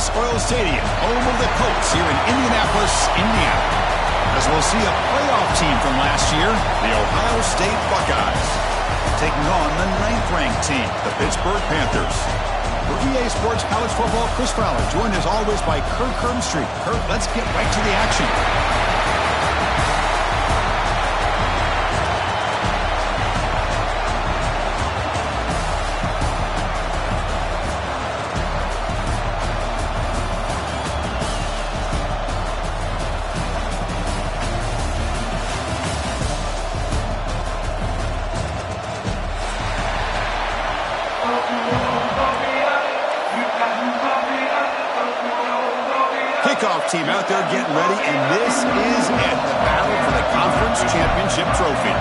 Lucas Oil Stadium, home of the Colts here in Indianapolis, Indiana. As we'll see a playoff team from last year, the Ohio State Buckeyes, taking on the 9th-ranked team, the Pittsburgh Panthers. For EA Sports College Football, Chris Fowler, joined as always by Kurt Kirkstreet. Kurt, let's get right to the action. Kickoff team out there getting ready, and this is it, the battle for the conference championship trophy.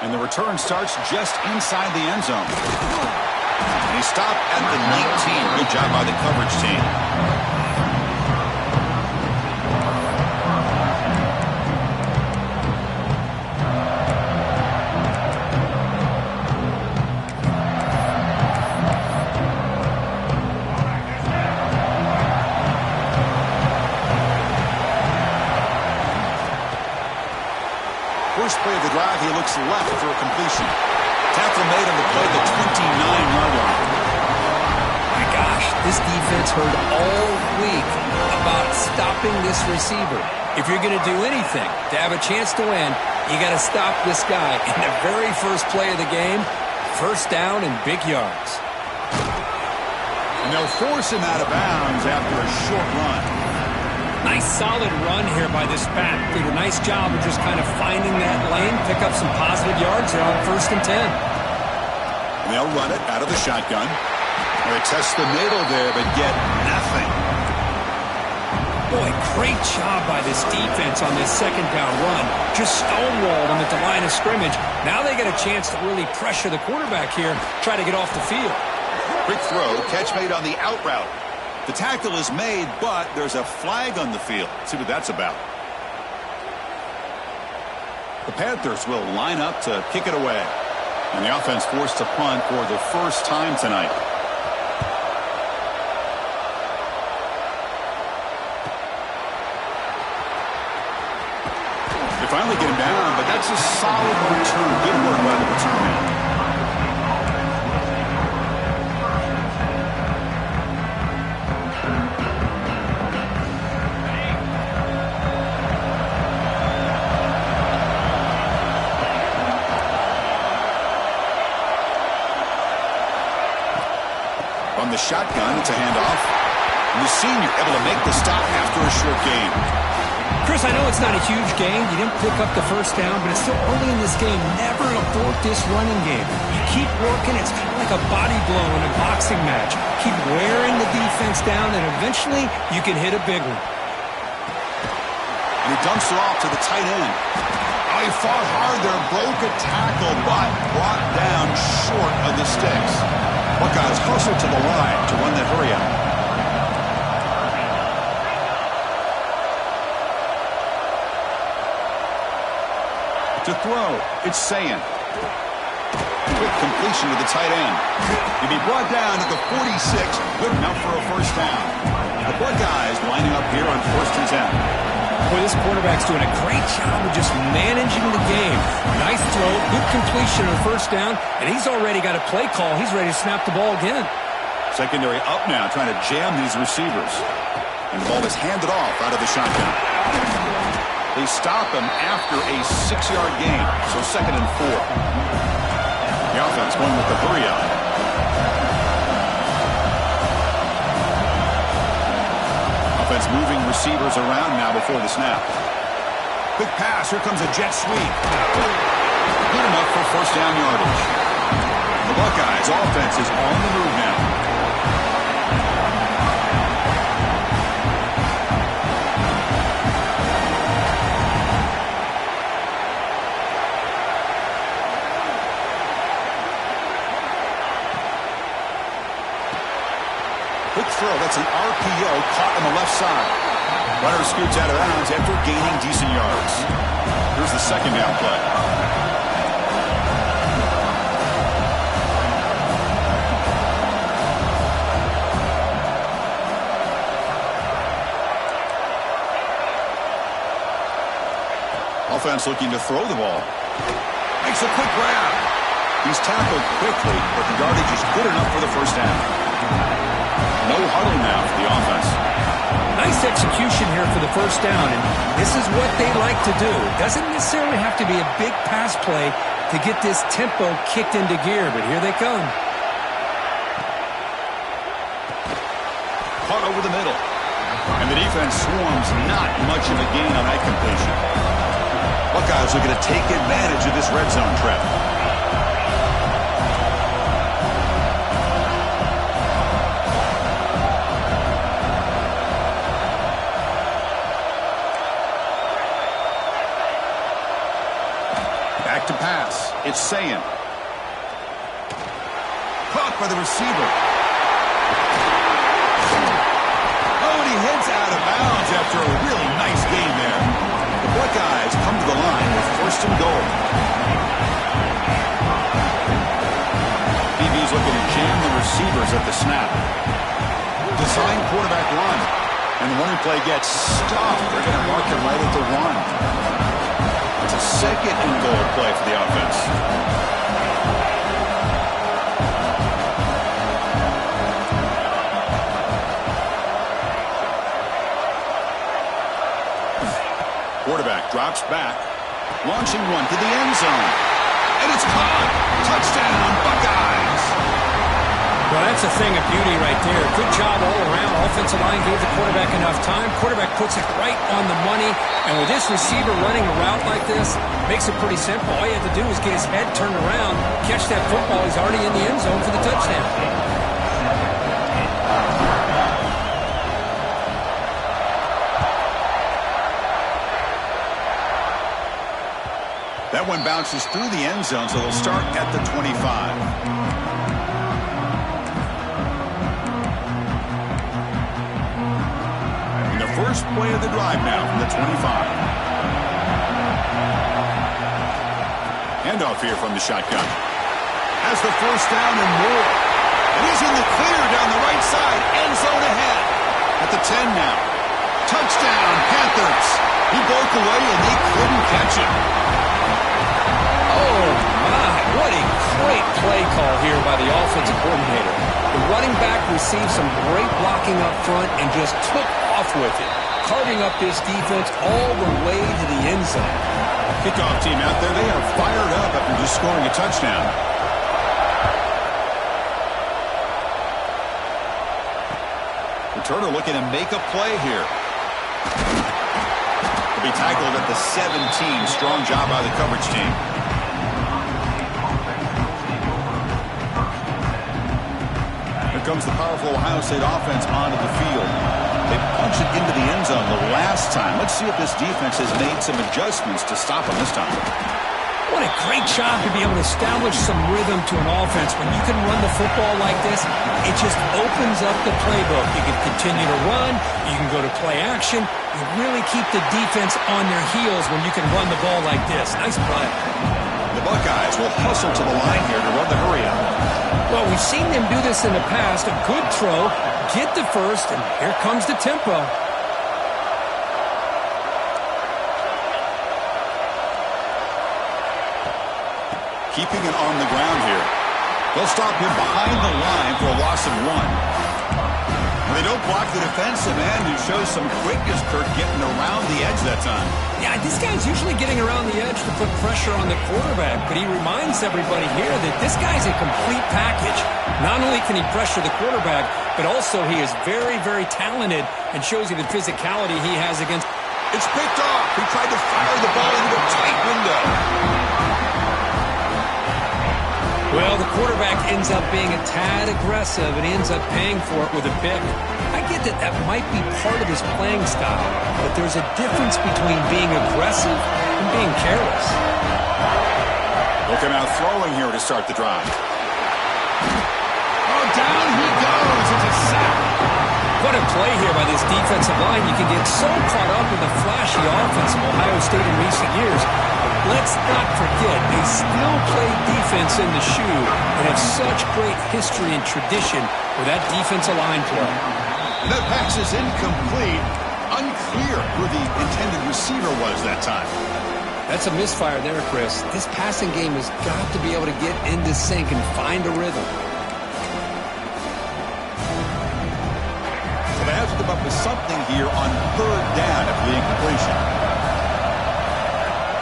And the return starts just inside the end zone. And he stopped at the 19. Good job by the coverage team. First play of the drive, he looks left for a completion. Tackle made on the play, the 29-yard line. My gosh, this defense heard all week about stopping this receiver. If you're going to do anything to have a chance to win, you got to stop this guy. In the very first play of the game, first down and big yards. And they'll force him out of bounds after a short run. Nice solid run here by this back. Did a nice job of just kind of finding that lane, pick up some positive yards there on 1st and 10. And they'll run it out of the shotgun. They test the middle there, but get nothing. Boy, great job by this defense on this second down run. Just stonewalled them at the line of scrimmage. Now they get a chance to really pressure the quarterback here, try to get off the field. Quick throw, catch made on the out route. The tackle is made, but there's a flag on the field. Let's see what that's about. The Panthers will line up to kick it away. And the offense forced to punt for the first time tonight. They finally get him down, but that's a solid return. Good work by the return man. On the shotgun, it's a handoff. And the senior able to make the stop after a short gain. Chris, I know it's not a huge gain. You didn't pick up the first down, but it's still early in this game. Never abort this running game. You keep working. It's kind of like a body blow in a boxing match. Keep wearing the defense down, and eventually you can hit a big one. And he dumps it off to the tight end. Oh, he fought hard there, broke a tackle, but brought down short of the sticks. Buckeyes hustle to the line to run that hurry out. To throw, it's Sayin. Quick completion to the tight end. He'll be brought down at the 46. Good enough for a first down. The Buckeyes lining up here on 1st and 10. Boy, this quarterback's doing a great job of just managing the game. Nice throw, good completion on 1st down, and he's already got a play call. He's ready to snap the ball again. Secondary up now, trying to jam these receivers. And the ball is handed off out of the shotgun. They stop him after a 6-yard gain, so 2nd and 4. The offense going with the hurry out. Offense moving receivers around now before the snap. Quick pass, here comes a jet sweep. Good enough for first down yardage. The Buckeyes offense is on the move now. Quick throw, that's an RPO caught on the left side. Runner scoots out of bounds after gaining decent yards. Here's the second down play. defense looking to throw the ball. Makes a quick grab. He's tackled quickly, but the yardage is good enough for the first half. No huddle now for the offense. Nice execution here for the first down, and this is what they like to do. Doesn't necessarily have to be a big pass play to get this tempo kicked into gear, but here they come. Caught over the middle. And the defense swarms not much of a gain on that completion. Buckeyes are going to take advantage of this red zone trap. Back to pass. It's Sayin. Caught by the receiver. Heads out of bounds after a really nice game there. The Buckeyes come to the line with first and goal. BB's looking to jam the receivers at the snap. Design quarterback run. And the running play gets stopped. They're going to mark him right at the 1. It's a second and goal play for the offense. Quarterback drops back, launching one to the end zone. And it's caught. Touchdown, Buckeyes. Well, that's a thing of beauty right there. Good job all around. Offensive line gave the quarterback enough time. Quarterback puts it right on the money. And with this receiver running a route like this, makes it pretty simple. All you have to do is get his head turned around, catch that football. He's already in the end zone for the touchdown. That one bounces through the end zone, so they'll start at the 25. And the first play of the drive now from the 25. Handoff here from the shotgun. Has the first down and more. And he's in the clear down the right side. End zone ahead. At the 10 now. Touchdown, Panthers. He broke away and they couldn't catch him. Oh, my, what a great play call here by the offensive coordinator. The running back received some great blocking up front and just took off with it, carving up this defense all the way to the end zone. Kickoff team out there, they are fired up after just scoring a touchdown. Returner looking to make a play here. He'll be tackled at the 17. Strong job by the coverage team. Comes the powerful Ohio State offense onto the field. They punch it into the end zone the last time. Let's see if this defense has made some adjustments to stop them this time. What a great job to be able to establish some rhythm to an offense. When you can run the football like this, it just opens up the playbook. You can continue to run. You can go to play action. You really keep the defense on their heels when you can run the ball like this. Nice play. The Buckeyes will hustle to the line here to run the hurry up. Well, we've seen them do this in the past. A good throw, get the first, and here comes the tempo. Keeping it on the ground here. They'll stop him behind the line for a loss of 1. They don't block the defensive end, who shows some quickness, Kirk, getting around the edge that time. Yeah, this guy's usually getting around the edge to put pressure on the quarterback, but he reminds everybody here that this guy's a complete package. Not only can he pressure the quarterback, but also he is very, very talented and shows you the physicality he has against. It's picked off. He tried to fire the ball into a tight window. Well, the quarterback ends up being a tad aggressive and ends up paying for it with a pick. I get that that might be part of his playing style, but there's a difference between being aggressive and being careless. Looking out throwing here to start the drive. Oh, down he goes. It's a sack. What a play here by this defensive line. You can get so caught up in the flashy offense of Ohio State in recent years. Let's not forget, they still play defense in the shoe and have such great history and tradition with that defensive line play. That pass is incomplete. Unclear who the intended receiver was that time. That's a misfire there, Chris. This passing game has got to be able to get into sync and find a rhythm. So they have to come up with something here on third down after the incompletion.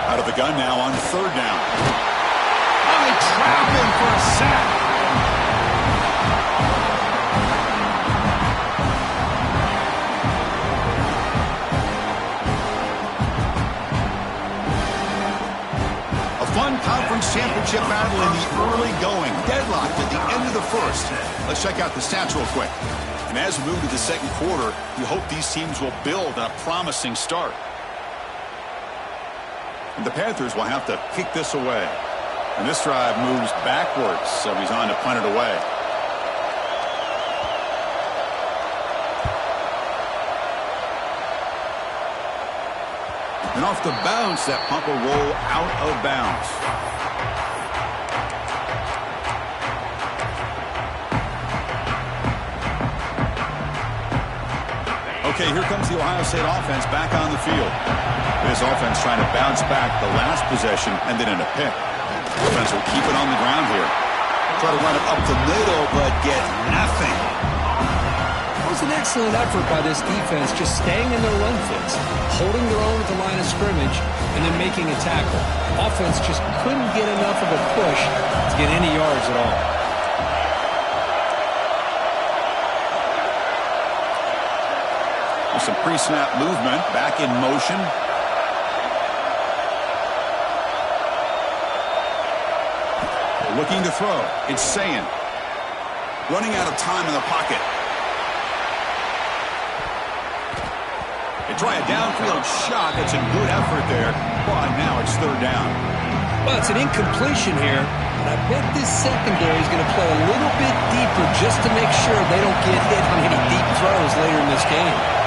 Out of the gun now on third down. Oh, they trap him for a sack. Fun conference championship battle in the early going. Deadlocked at the end of the first. Let's check out the stats real quick. And as we move to the second quarter, we hope these teams will build a promising start. And the Panthers will have to kick this away. And this drive moves backwards, so he's on to punt it away. And off the bounce, that punt will roll out of bounds. Okay, here comes the Ohio State offense back on the field. This offense trying to bounce back the last possession and then in a pick. Offense will keep it on the ground here. Try to run it up the middle, but get nothing. It was an excellent effort by this defense, just staying in their run fits, holding their own at the line of scrimmage, and then making a tackle. Offense just couldn't get enough of a push to get any yards at all. With some pre-snap movement, back in motion. Looking to throw. It's Sayin. Running out of time in the pocket. They try a downfield shot. That's a good effort there. But now it's third down. Well, it's an incompletion here. And I bet this secondary is going to play a little bit deeper just to make sure they don't get hit on any deep throws later in this game.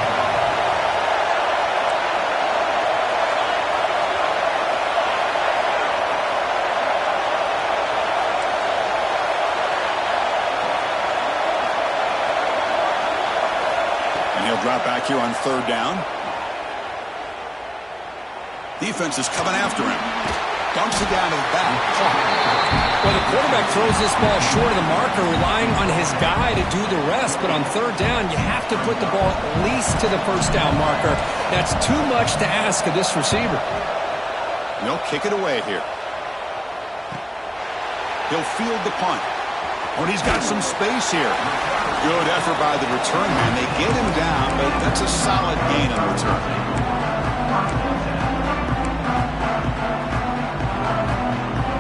Drop back here on third down. Defense is coming after him. Dumps it down to the back. Well, the quarterback throws this ball short of the marker, relying on his guy to do the rest. But on third down, you have to put the ball at least to the first down marker. That's too much to ask of this receiver. They'll kick it away here. He'll field the punt. Oh, he's got some space here. Good effort by the return man. They get him down, but that's a solid gain in return.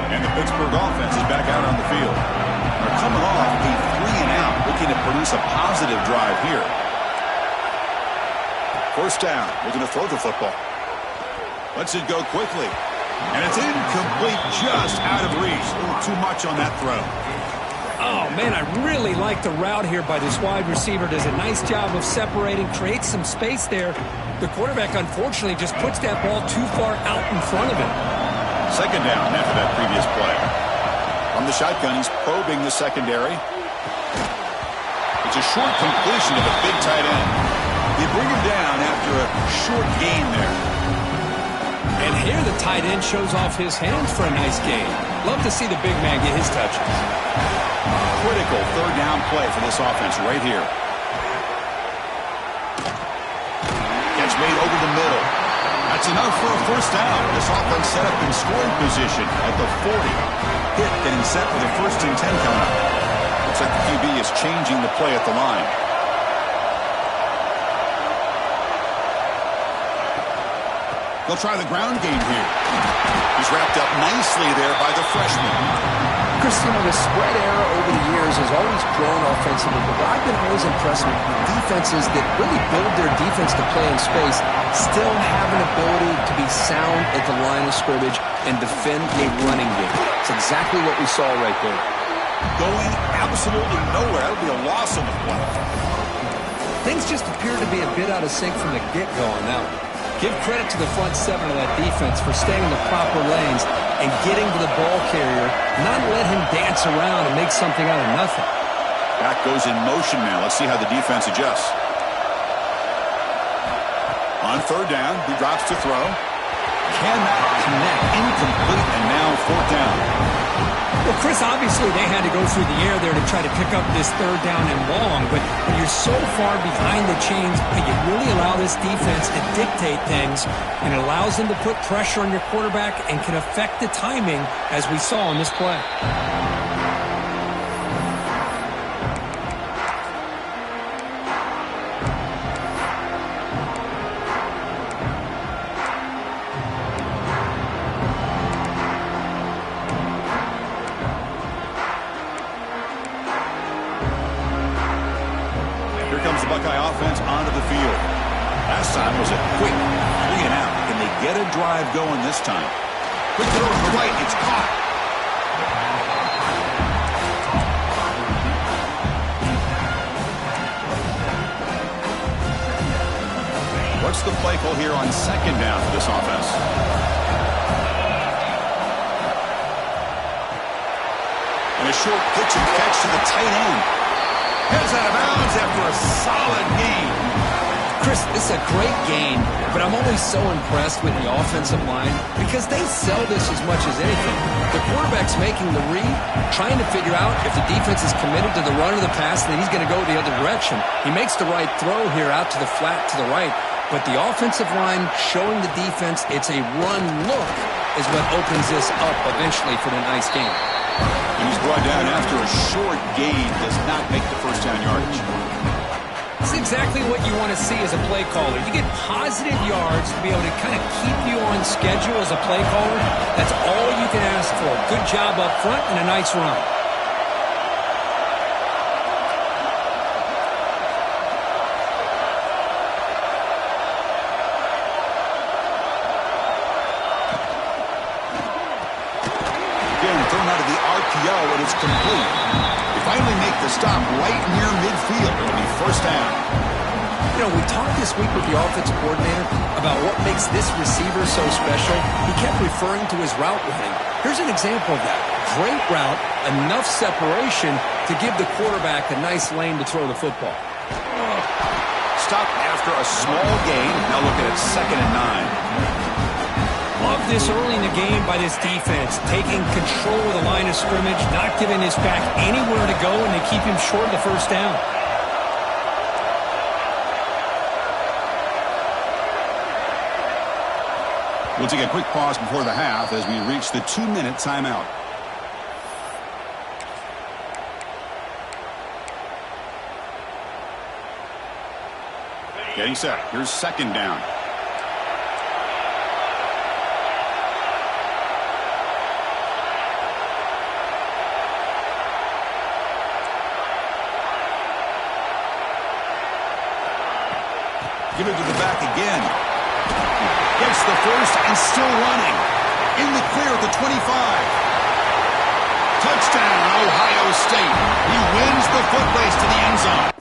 And the Pittsburgh offense is back out on the field. They're coming off a 3-and-out, looking to produce a positive drive here. First down, looking to throw the football. Lets it go quickly. And it's incomplete, just out of reach. A little too much on that throw. Oh, man, I really like the route here by this wide receiver. Does a nice job of separating, creates some space there. The quarterback, unfortunately, just puts that ball too far out in front of him. Second down after that previous play. From the shotgun, he's probing the secondary. It's a short completion of a big tight end. They bring him down after a short gain there. And here the tight end shows off his hands for a nice gain. Love to see the big man get his touches. Critical third down play for this offense right here. Catch made over the middle. That's enough for a first down. This offense set up in scoring position at the 40. Pitt getting set for the 1st and 10 coming up. Looks like the QB is changing the play at the line. They'll try the ground game here. He's wrapped up nicely there by the freshman. Christian, the spread era over the years has always grown offensively, but I've been always impressed with defenses that really build their defense to play in space, still have an ability to be sound at the line of scrimmage and defend a running game. It's exactly what we saw right there. Going absolutely nowhere. That would be a loss on the play. Things just appear to be a bit out of sync from the get-go on that one. Give credit to the front seven of that defense for staying in the proper lanes and getting to the ball carrier, not let him dance around and make something out of nothing. Back goes in motion now. Let's see how the defense adjusts. On third down, he drops to throw. Cannot connect. Incomplete, and now fourth down. Well, Chris, obviously they had to go through the air there to try to pick up this third down and long, but when you're so far behind the chains, you really allow this defense to dictate things, and it allows them to put pressure on your quarterback and can affect the timing, as we saw on this play. Buckeye offense onto the field. Last time was a quick 3 and out. Can they get a drive going this time? Quick throw to the right. It's caught. What's the play call here on second down for this offense? And a short pitch and catch to the tight end. Heads out of bounds after a solid gain. Chris, this is a great gain, but I'm always so impressed with the offensive line because they sell this as much as anything. The quarterback's making the read, trying to figure out if the defense is committed to the run or the pass, and then he's going to go the other direction. He makes the right throw here out to the flat to the right, but the offensive line showing the defense it's a run look is what opens this up eventually for the nice game. And he's brought down after a short gain, does not make the first down yardage. This is exactly what you want to see as a play caller. You get positive yards to be able to kind of keep you on schedule as a play caller. That's all you can ask for. Good job up front and a nice run. Thrown out of the RPO, and it's complete. They finally make the stop right near midfield. It'll be first down. You know, we talked this week with the offensive coordinator about what makes this receiver so special. He kept referring to his route running. Here's an example of that. Great route, enough separation to give the quarterback a nice lane to throw the football. Stop after a small gain. Now look at it, 2nd and 9. Love this early in the game by this defense, taking control of the line of scrimmage, not giving his back anywhere to go, and they keep him short of the first down. We'll take a quick pause before the half as we reach the 2-minute timeout. Getting set. Here's second down. Give it to the back again. Gets the first and still running. In the clear at the 25. Touchdown, Ohio State. He wins the foot race to the end zone.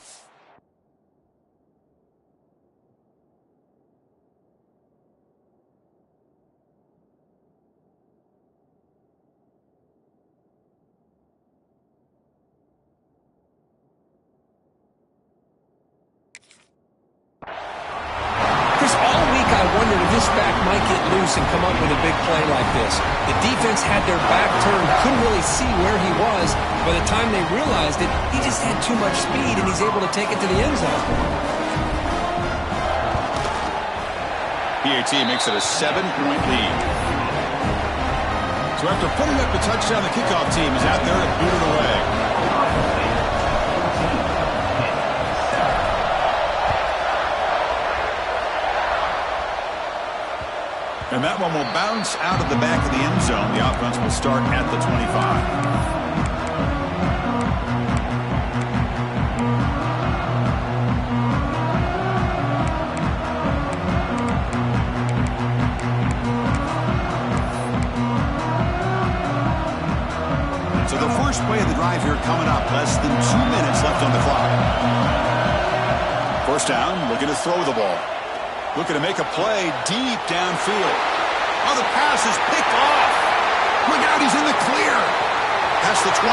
This back might get loose and come up with a big play like this. The defense had their back turned, couldn't really see where he was. By the time they realized it, he just had too much speed, and he's able to take it to the end zone. PItt makes it a 7-point lead. So after putting up the touchdown, the kickoff team is out there to boot it away. And that one will bounce out of the back of the end zone. The offense will start at the 25. So the first play of the drive here coming up. Less than 2 minutes left on the clock. First down, looking to throw the ball. Looking to make a play deep downfield. Oh, the pass is picked off. Look out, he's in the clear. Past the 20.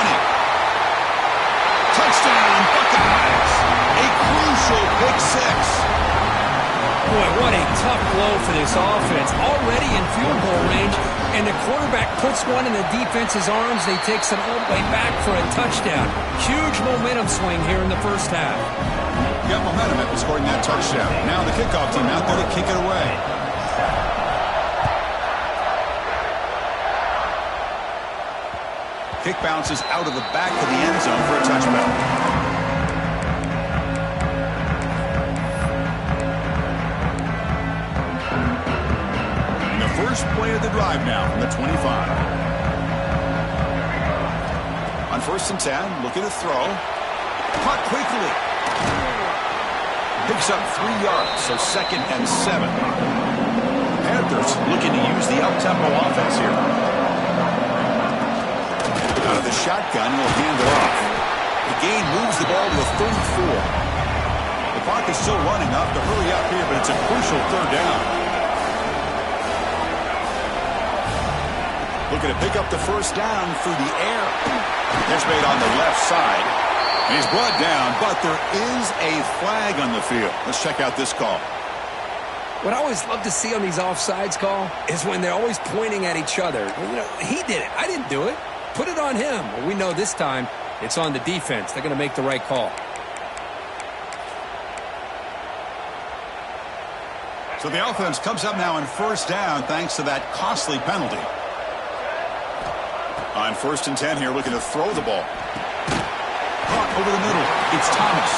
Touchdown, Buckeyes. A crucial pick six. Boy, what a tough blow for this offense. Already in field goal range, and the quarterback puts one in the defense's arms. He takes it all the way back for a touchdown. Huge momentum swing here in the first half. Got momentum after scoring that touchdown. Now the kickoff team out there to kick it away. Kick bounces out of the back of the end zone for a touchback. First play of the drive now from the 25. On 1st and 10, looking to throw. Caught quickly. Picks up 3 yards, so 2nd and 7. Panthers looking to use the up-tempo offense here. Out of the shotgun, he'll hand it off. The gain moves the ball to the 34. The clock is still running up to hurry up here, but it's a crucial 3rd down. Looking to pick up the 1st down through the air. Catch made on the left side. And he's brought down, but there is a flag on the field. Let's check out this call. What I always love to see on these offsides call is when they're always pointing at each other. Well, you know, he did it. I didn't do it. Put it on him. Well, we know this time it's on the defense. They're going to make the right call. So the offense comes up now on 1st down thanks to that costly penalty. On 1st and 10 here, looking to throw the ball. Caught over the middle. It's Thomas.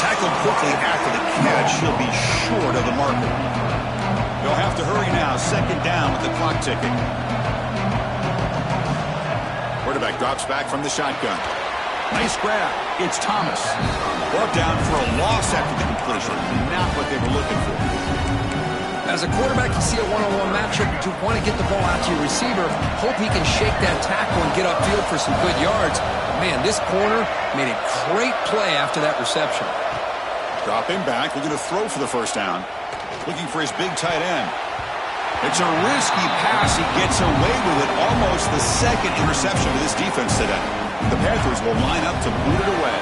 Tackled quickly after the catch. He'll be short of the marker. They'll have to hurry now. 2nd down with the clock ticking. Quarterback drops back from the shotgun. Nice grab. It's Thomas. Brought down for a loss after the completion. Not what they were looking for. As a quarterback, you see a one-on-one matchup, but you want to get the ball out to your receiver. Hope he can shake that tackle and get upfield for some good yards. Man, this corner made a great play after that reception. Dropping back, looking to throw for the 1st down. Looking for his big tight end. It's a risky pass. He gets away with it. Almost the 2nd interception of this defense today. The Panthers will line up to boot it away.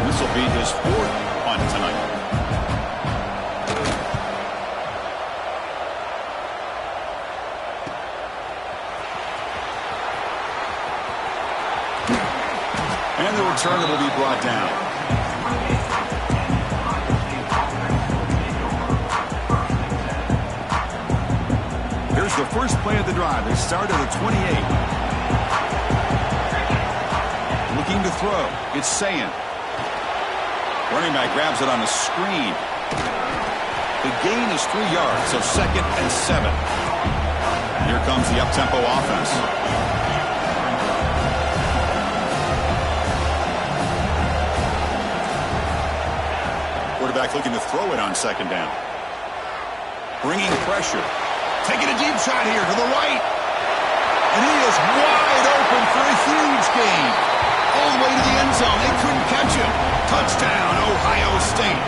This will be his 4th punt tonight. And the returner will be brought down. Here's the first play of the drive. They start at the 28. Looking to throw. It's Sayan. Running back grabs it on a screen. The gain is 3 yards, so 2nd and 7. Here comes the up-tempo offense. Quarterback looking to throw it on 2nd down. Bringing pressure. Taking a deep shot here to the right. And he is wide open for a huge gain. All the way to the end zone. They couldn't catch him. Touchdown, Ohio State.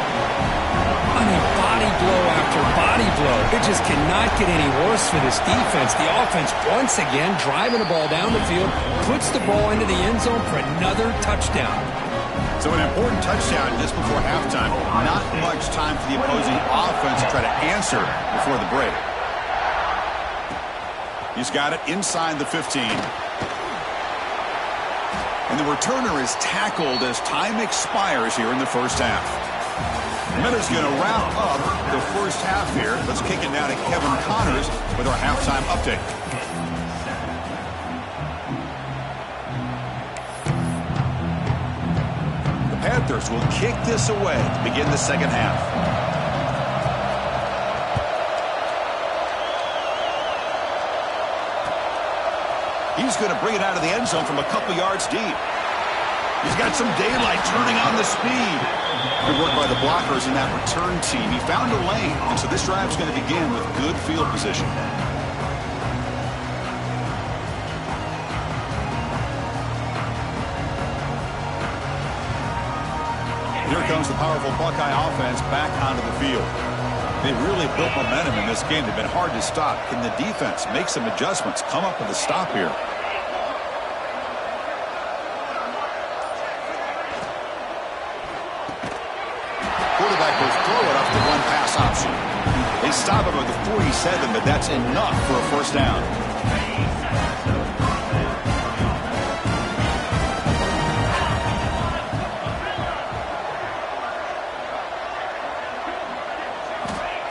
I mean, body blow after body blow. It just cannot get any worse for this defense. The offense, once again, driving the ball down the field, puts the ball into the end zone for another touchdown. So an important touchdown just before halftime. Not much time for the opposing offense to try to answer before the break. He's got it inside the 15. And the returner is tackled as time expires here in the 1st half. Miller's going to wrap up the 1st half here. Let's kick it now to Kevin Connors with our halftime update. Panthers will kick this away to begin the 2nd half. He's going to bring it out of the end zone from a couple yards deep. He's got some daylight turning on the speed. Good work by the blockers in that return team. He found a lane, and so this drive is going to begin with good field position. Here comes the powerful Buckeye offense back onto the field. They really built momentum in this game. They've been hard to stop. Can the defense make some adjustments, come up with a stop here? Quarterback will throw it off the one-pass option. option. They stop him at the 47, but that's enough for a first down.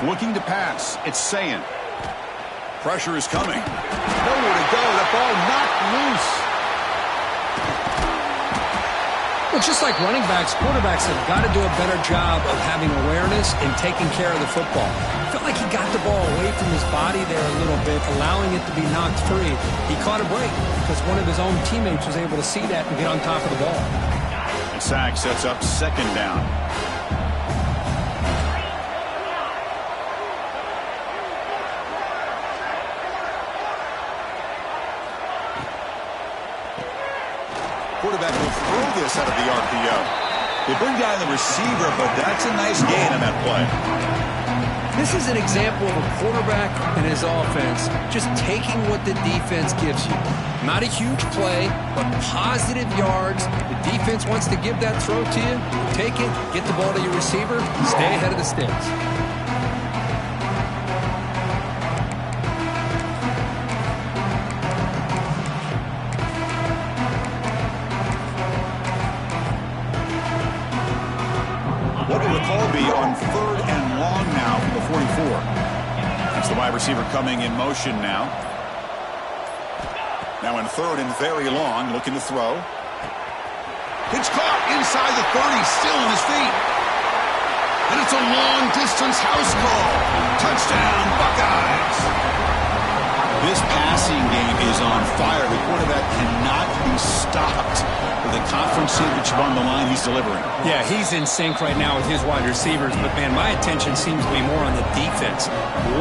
Looking to pass. It's Sayin. Pressure is coming. Nowhere to go. The ball knocked loose. Well, just like running backs, quarterbacks have got to do a better job of having awareness and taking care of the football. I felt like he got the ball away from his body there a little bit, allowing it to be knocked free. He caught a break because one of his own teammates was able to see that and get on top of the ball. The sack sets up second down. Quarterback will throw this out of the RPO. They bring down the receiver, but that's a nice gain on that play. This is an example of a quarterback and his offense just taking what the defense gives you. Not a huge play, but positive yards. The defense wants to give that throw to you. Take it, get the ball to your receiver, stay ahead of the sticks. What will the call be on third and long now from the 44? That's the wide receiver coming in motion now. Now in third and very long, looking to throw. It's caught inside the 30, still on his feet. And it's a long-distance house call. Touchdown, Buckeyes. This passing game is on fire. The quarterback cannot be stopped with a conference championship on the line he's delivering. Yeah, he's in sync right now with his wide receivers, but, man, my attention seems to be more on the defense.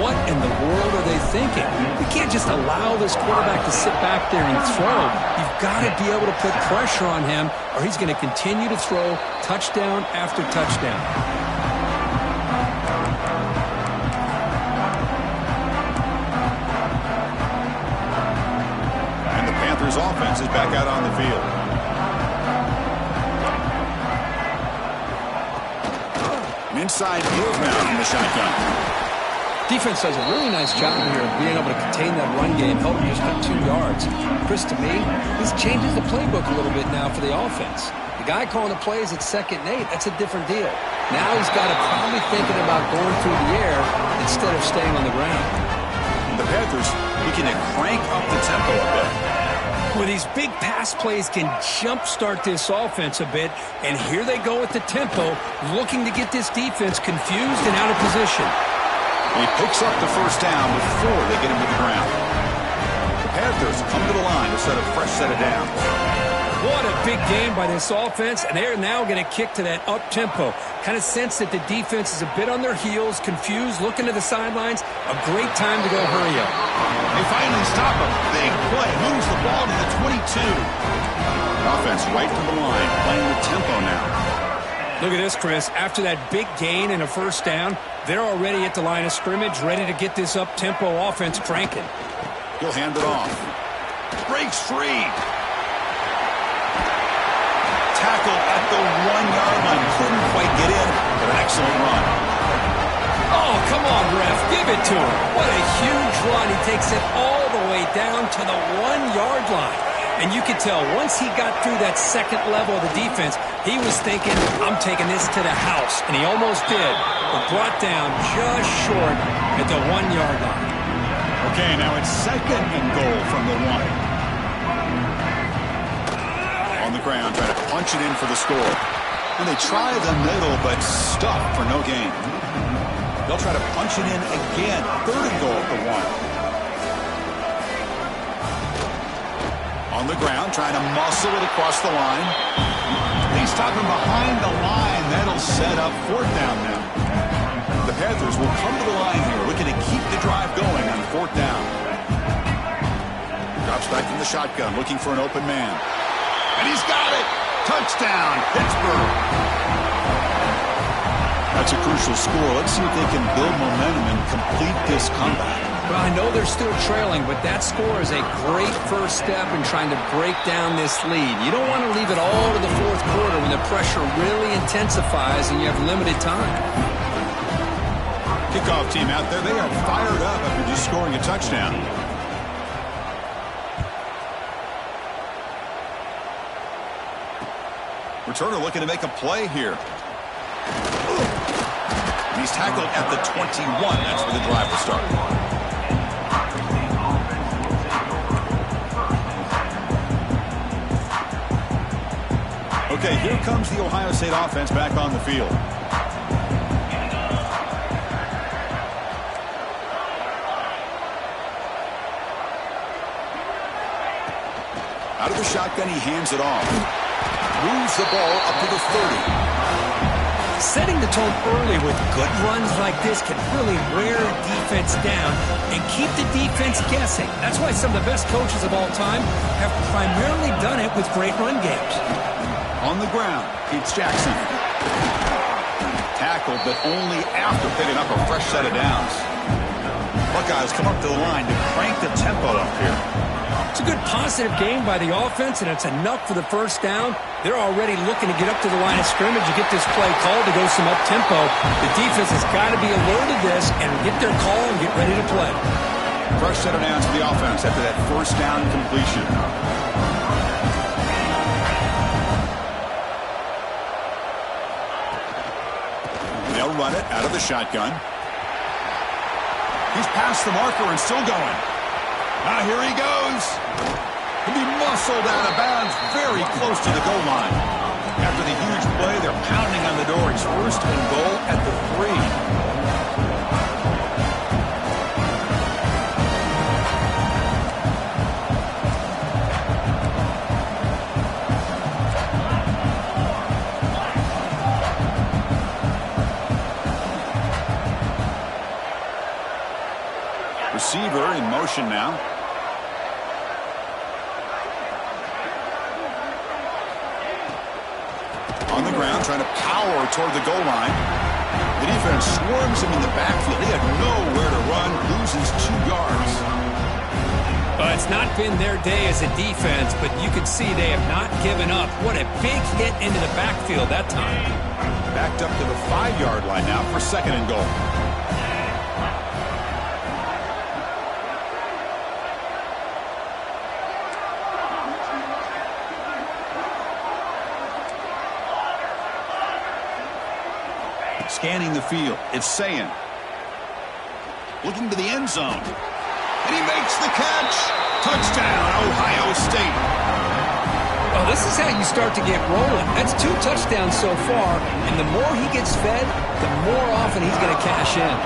What in the world are they thinking? You can't just allow this quarterback to sit back there and throw. You've got to be able to put pressure on him, or he's going to continue to throw touchdown after touchdown. Panthers offense is back out on the field. An inside move now from the shotgun. Defense does a really nice job here of being able to contain that run game, help just for 2 yards. Chris, to me, this changes the playbook a little bit now for the offense. The guy calling the plays at 2nd and 8, that's a different deal. Now he's got to probably thinking about going through the air instead of staying on the ground. And the Panthers looking to crank up the tempo a bit. Well, these big pass plays can jumpstart this offense a bit, and here they go with the tempo, looking to get this defense confused and out of position. He picks up the first down before they get him to the ground. The Panthers come to the line to set a fresh set of downs. What a big game by this offense, and they're now going to kick to that up-tempo. Kind of sense that the defense is a bit on their heels, confused, looking to the sidelines. A great time to go hurry up. They finally stop him. Big play. Moves the ball to the 22. Offense right to the line, playing the tempo now. Look at this, Chris. After that big gain and a first down, they're already at the line of scrimmage, ready to get this up-tempo offense cranking. He'll hand it off. Breaks free. Tackle at the 1-yard line. Couldn't quite get in, but an excellent run. Oh, come on, ref. Give it to him. What a huge run. He takes it all the way down to the 1-yard line. And you could tell once he got through that second level of the defense, he was thinking, I'm taking this to the house. And he almost did, but brought down just short at the 1-yard line. Okay, now it's 2nd and goal from the 1. On the ground, trying to punch it in for the score. And they try the middle, but stuck for no gain. They'll try to punch it in again. 3rd and goal at the 1. On the ground, trying to muscle it across the line. They stop him behind the line. That'll set up 4th down now. The Panthers will come to the line here, looking to keep the drive going on 4th down. Drops back from the shotgun, looking for an open man. And he's got it! Touchdown, Pittsburgh! That's a crucial score. Let's see if they can build momentum and complete this comeback. Well, I know they're still trailing, but that score is a great first step in trying to break down this lead. You don't want to leave it all to the 4th quarter when the pressure really intensifies and you have limited time. Kickoff team out there, they are fired up after just scoring a touchdown. Returner looking to make a play here. He's tackled at the 21. That's where the drive will start. Okay, here comes the Ohio State offense back on the field. Out of the shotgun, he hands it off. Moves the ball up to the 30. Setting the tone early with good runs like this can really wear defense down and keep the defense guessing. That's why some of the best coaches of all time have primarily done it with great run games. On the ground, it's Jackson. Tackled, but only after picking up a fresh set of downs. Buckeyes come up to the line to crank the tempo up here. It's a good positive game by the offense, and it's enough for the first down. They're already looking to get up to the line of scrimmage and get this play called to go some up-tempo. The defense has got to be alert to this and get their call and get ready to play. Fresh set of downs for the offense after that first down completion. They'll run it out of the shotgun. He's past the marker and still going. Now here he goes. He'll be muscled out of bounds very close to the goal line. After the huge play, they're pounding on the door. It's first and goal at the 3. Receiver in motion now. On the ground, trying to power toward the goal line. The defense swarms him in the backfield. He had nowhere to run, loses 2 yards. Well, it's not been their day as a defense, but you can see they have not given up. What a big hit into the backfield that time. Backed up to the 5-yard line now for second and goal. Scanning the field, it's Sayin. Looking to the end zone. And he makes the catch. Touchdown, Ohio State. Well, this is how you start to get rolling. That's 2 touchdowns so far, and the more he gets fed, the more often he's going to cash in.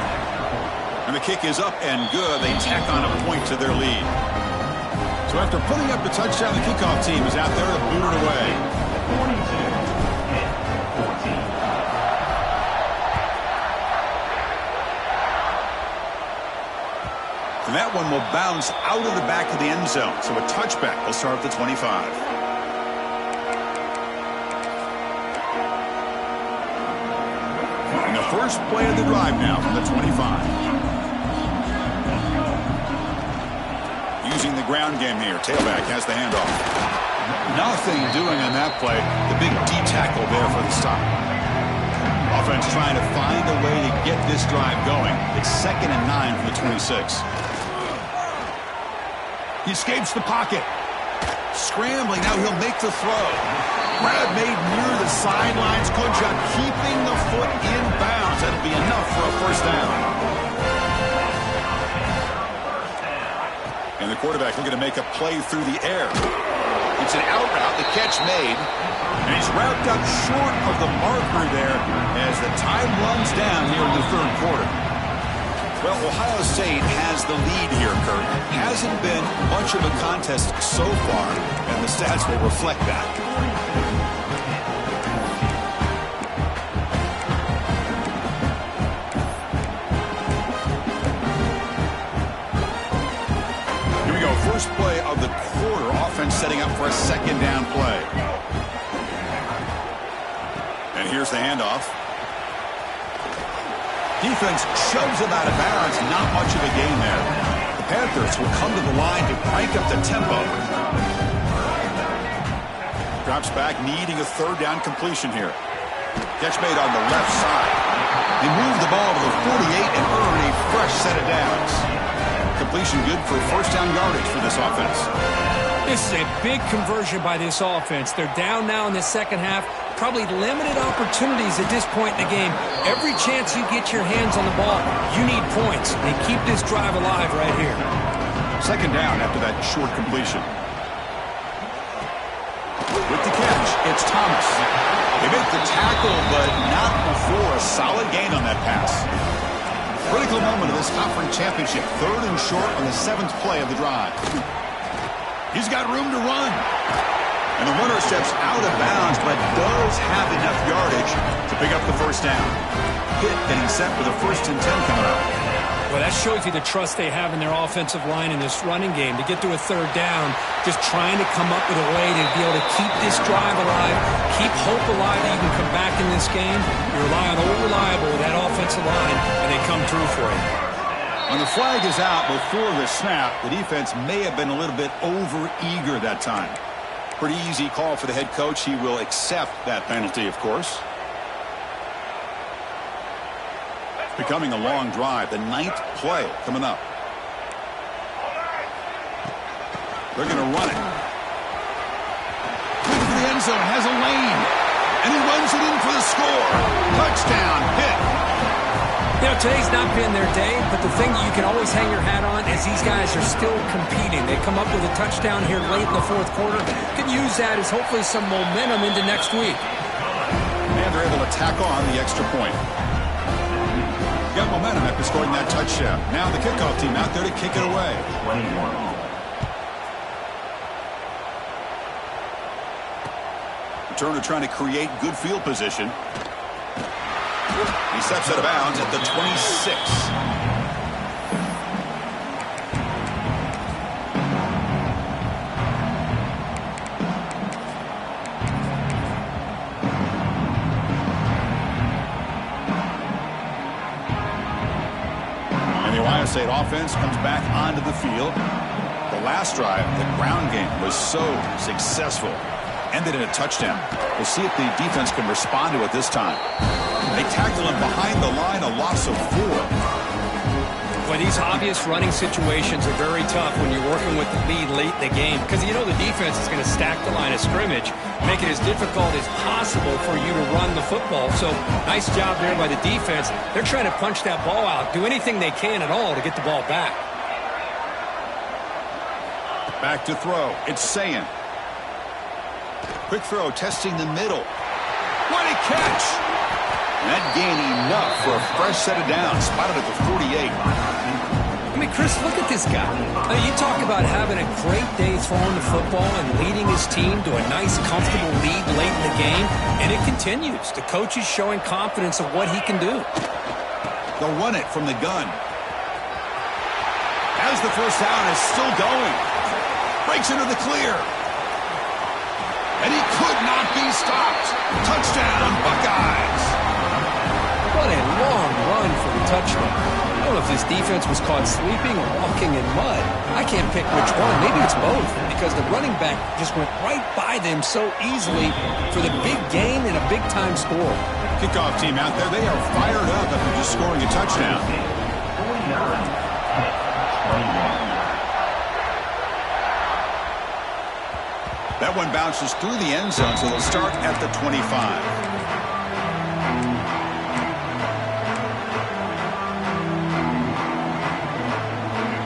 And the kick is up and good. They tack on a point to their lead. So after putting up the touchdown, the kickoff team is out there to boot it away. And that one will bounce out of the back of the end zone. So a touchback will start at the 25. And the first play of the drive now from the 25. Using the ground game here. Tailback has the handoff. Nothing doing on that play. The big D tackle there for the stop. Offense trying to find a way to get this drive going. It's 2nd and 9 from the 26. He escapes the pocket. Scrambling, now he'll make the throw. Grab made near the sidelines. Good job keeping the foot in bounds. That'll be enough for a first down. And the quarterback looking to make a play through the air. It's an out route, the catch made. And he's wrapped up short of the marker there as the time runs down here in the 3rd quarter. Well, Ohio State has the lead here, Kurt. Hasn't been much of a contest so far, and the stats will reflect that. Here we go, first play of the quarter. Offense setting up for a 2nd down play. And here's the handoff. Defense shoves him out of bounds. Not much of a gain there. The Panthers will come to the line to crank up the tempo. Drops back, needing a 3rd down completion here. Catch made on the left side. They move the ball to the 48 and earn a fresh set of downs. Completion good for first down yardage for this offense. This is a big conversion by this offense. They're down now in the second half. Probably limited opportunities at this point in the game. Every chance you get your hands on the ball, you need points. They keep this drive alive right here. Second down after that short completion. With the catch, it's Thomas. They make the tackle, but not before a solid gain on that pass. Critical moment of this conference championship. Third and short on the 7th play of the drive. He's got room to run. And the runner steps out of bounds, but does have enough yardage to pick up the first down. Pitt getting set for the 1st and 10 coming up. Well, that shows you the trust they have in their offensive line in this running game. To get to a third down, just trying to come up with a way to be able to keep this drive alive, keep hope alive that you can come back in this game. You rely on old reliable, that offensive line, and they come through for you. When the flag is out before the snap, the defense may have been a little bit over-eager that time. Pretty easy call for the head coach. He will accept that penalty, of course. Becoming a long drive. The 9th play coming up. They're going to run it. Looking for the end zone. Has a lane. And he runs it in for the score. Touchdown, Pitt. You know, today's not been their day, but the thing you can always hang your hat on is these guys are still competing. They come up with a touchdown here late in the 4th quarter. Can use that as hopefully some momentum into next week. And they're able to tack on the extra point. Got momentum after scoring that touchdown. Now the kickoff team out there to kick it away. 21. Returner trying to create good field position. He steps out of bounds at the 26. And the Ohio State offense comes back onto the field. The last drive, the ground game was so successful. Ended in a touchdown. We'll see if the defense can respond to it this time. They tackle him behind the line, a loss of 4. Well, these obvious running situations are very tough when you're working with the lead late in the game because you know the defense is going to stack the line of scrimmage, make it as difficult as possible for you to run the football. So, nice job there by the defense. They're trying to punch that ball out, do anything they can at all to get the ball back. Back to throw. It's Sayin. Quick throw, testing the middle. What a catch! That gain enough for a fresh set of downs. Spotted at the 48. I mean, Chris, look at this guy. You talk about having a great day throwing the football and leading his team to a nice, comfortable lead late in the game, and it continues. The coach is showing confidence of what he can do. They'll run it from the gun. As the first down is still going. Breaks into the clear. And he could not be stopped. Touchdown, Buckeyes. What a long run for the touchdown. I don't know if this defense was caught sleeping or walking in mud. I can't pick which one. Maybe it's both because the running back just went right by them so easily for the big gain and a big-time score. Kickoff team out there, they are fired up after just scoring a touchdown. That one bounces through the end zone, so they'll start at the 25.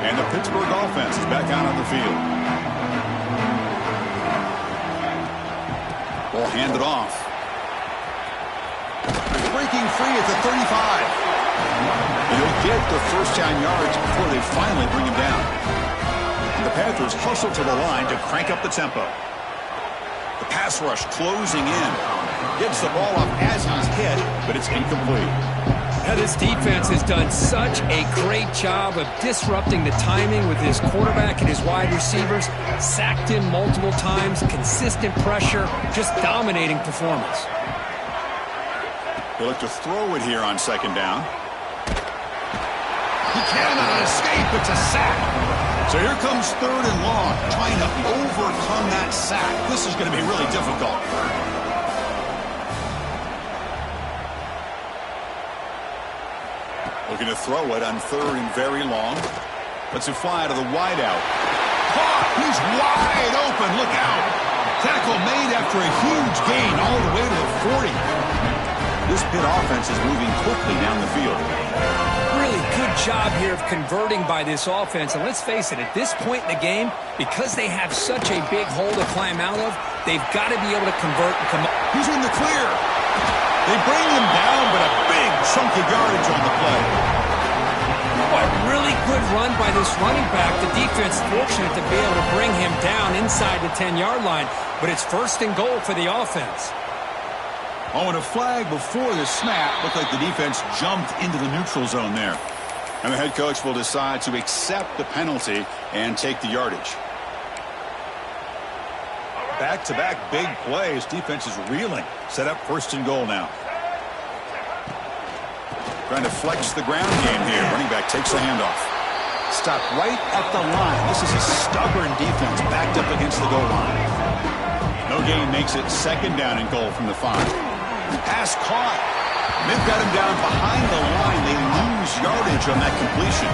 And the Pittsburgh offense is back out on the field. Ball handed off. Breaking free at the 35. And he'll get the first down yards before they finally bring him down. And the Panthers hustle to the line to crank up the tempo. The pass rush closing in. Gets the ball off as he's hit, but it's incomplete. Now, this defense has done such a great job of disrupting the timing with his quarterback and his wide receivers. Sacked him multiple times, consistent pressure, just dominating performance. He'll look to throw it here on second down. He cannot escape. It's a sack. So here comes third and long, trying to overcome that sack. This is going to be really difficult. Looking to throw it on 3rd and very long. Lets it fly to the wideout. Caught! He's wide open. Look out! Tackle made after a huge gain all the way to the 40. This Pitt offense is moving quickly down the field. Really good job here of converting by this offense. And let's face it, at this point in the game, because they have such a big hole to climb out of, they've got to be able to convert and come up. He's in the clear. They bring him down, but a big chunk of yardage on the play. A really good run by this running back. The defense fortunate to be able to bring him down inside the 10-yard line, but it's 1st and goal for the offense. Oh, and a flag before the snap. Looked like the defense jumped into the neutral zone there. And the head coach will decide to accept the penalty and take the yardage. Back-to-back big plays. Defense is reeling. Set up 1st and goal now. Trying to flex the ground game here. Running back takes the handoff. Stop right at the line. This is a stubborn defense backed up against the goal line. No gain makes it 2nd down and goal from the 5. Pass caught. They've got him down behind the line. They lose yardage on that completion.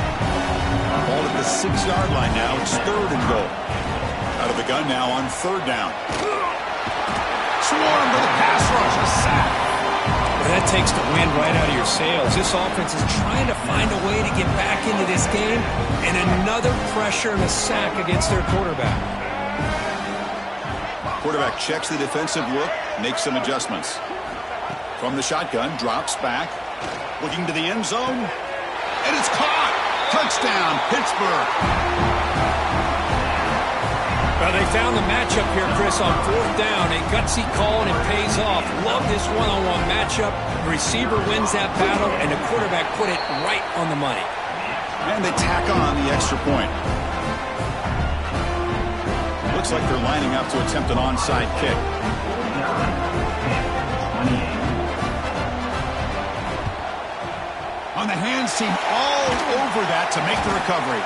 Ball at the 6-yard line now. It's 3rd and goal. Out of the gun now on 3rd down. Swarm for the pass rush. A sack. Well, that takes the wind right out of your sails. This offense is trying to find a way to get back into this game, and another pressure and a sack against their quarterback. Quarterback checks the defensive look, makes some adjustments. From the shotgun, drops back, looking to the end zone, and it's caught! Touchdown, Pittsburgh! Well, they found the matchup here, Chris, on 4th down. A gutsy call, and it pays off. Love this one-on-one matchup. The receiver wins that battle, and the quarterback put it right on the money. And they tack on the extra point. Looks like they're lining up to attempt an onside kick. On the hands team, all over that to make the recovery.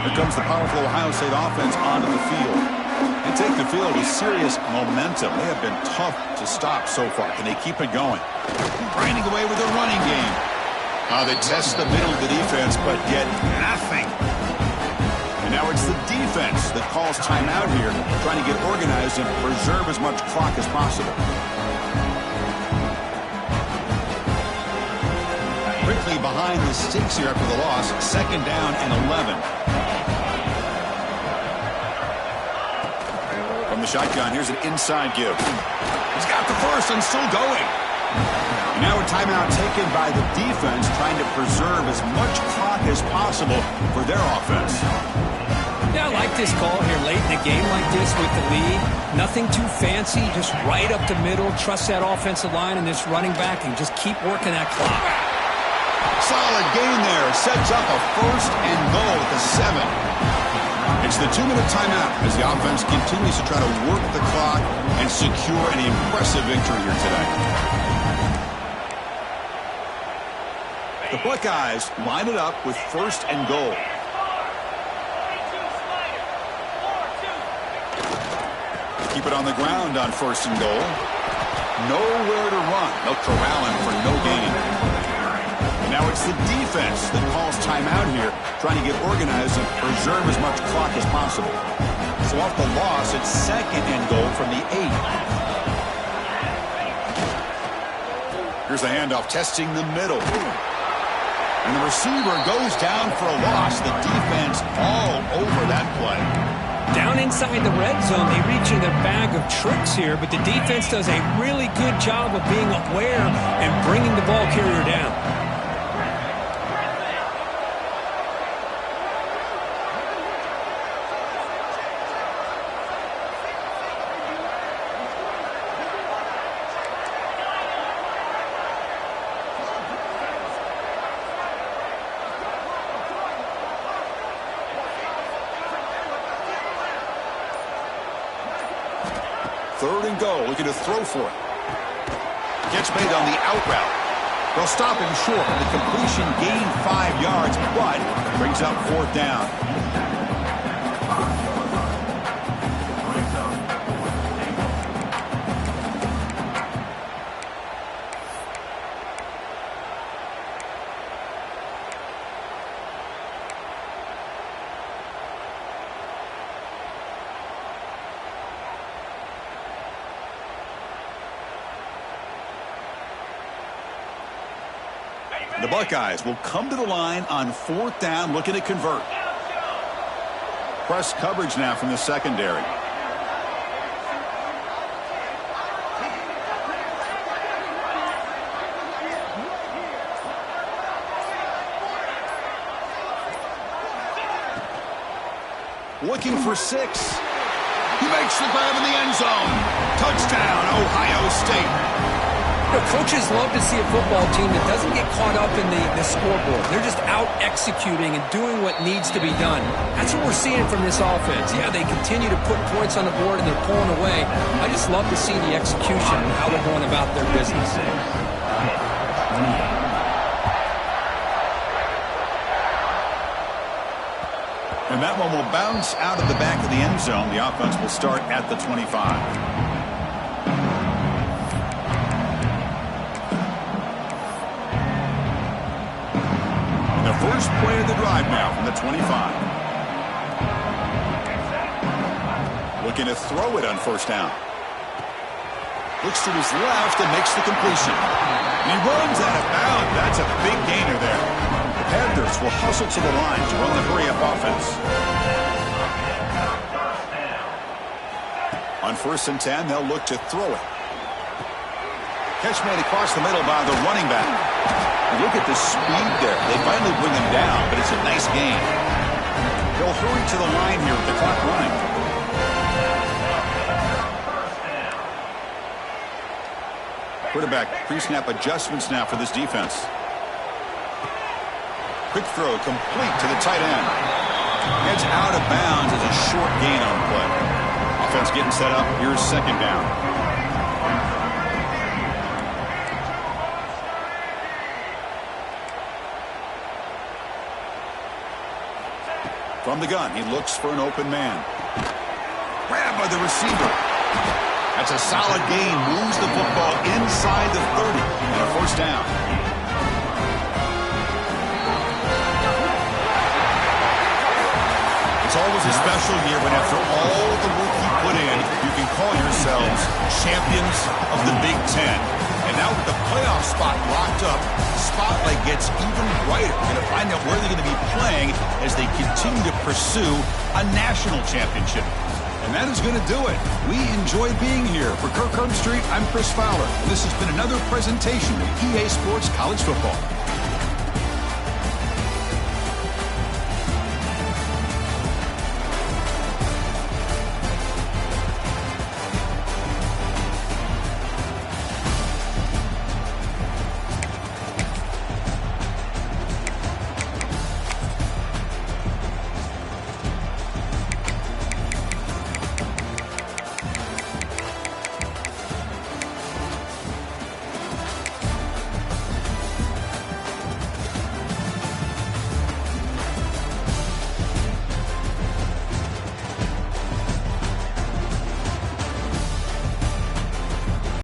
Here comes the powerful Ohio State offense onto the field. They take the field with serious momentum. They have been tough to stop so far. Can they keep it going? Grinding away with their running game. They test the middle of the defense, but get nothing. And now it's the defense that calls timeout here, trying to get organized and preserve as much clock as possible. Quickly behind the sticks here after the loss. 2nd down and 11. From the shotgun, here's an inside give. He's got the first and still going. And now a timeout taken by the defense, trying to preserve as much clock as possible for their offense. Yeah, I like this call here late in a game like this with the lead. Nothing too fancy, just right up the middle. Trust that offensive line and this running back and just keep working that clock. Solid gain there. Sets up a 1st and goal at the 7. It's the 2-minute timeout as the offense continues to try to work the clock and secure an impressive victory here today. The Buckeyes line it up with 1st and goal. Keep it on the ground on 1st and goal. Nowhere to run. They'll corral him for no gain. Now it's the defense that calls timeout here, trying to get organized and preserve as much clock as possible. So off the loss, it's 2nd and goal from the 8. Here's the handoff, testing the middle. And the receiver goes down for a loss. The defense all over that play. Down inside the red zone, they reach in their bag of tricks here, but the defense does a really good job of being aware and bringing the ball carrier down. Third and goal, looking to throw for it. Gets made on the out route. They'll stop him short. The completion gained 5 yards, but brings up 4th down. The Buckeyes will come to the line on 4th down, looking to convert. Press coverage now from the secondary. Looking for 6. He makes the grab in the end zone. Touchdown, Ohio State. Coaches love to see a football team that doesn't get caught up in the scoreboard. They're just out executing and doing what needs to be done. That's what we're seeing from this offense. Yeah, they continue to put points on the board and they're pulling away. I just love to see the execution and how they're going about their business. And that one will bounce out of the back of the end zone. The offense will start at the 25. First play of the drive now from the 25. Looking to throw it on 1st down. Looks to his left and makes the completion. And he runs out of bounds. That's a big gainer there. The Panthers will hustle to the line to run the hurry-up offense. On 1st and 10, they'll look to throw it. Catch made across the middle by the running back. Look at the speed there. They finally bring him down, but it's a nice gain. They'll hurry to the line here with the clock running. Quarterback pre-snap adjustments now for this defense. Quick throw complete to the tight end. Gets out of bounds as a short gain on the play. Offense getting set up. Here's 2nd down. From the gun, he looks for an open man. Grab by the receiver. That's a solid gain. Moves the football inside the 30 and a 1st down. It's always a special year when after all the work you put in, you can call yourselves champions of the Big Ten. And now with the playoff spot locked up, the spotlight gets even brighter. We're going to find out where they're going to be playing as they continue to pursue a national championship. And that is going to do it. We enjoy being here. For Kirk Herbstreit, I'm Chris Fowler. This has been another presentation of EA Sports College Football.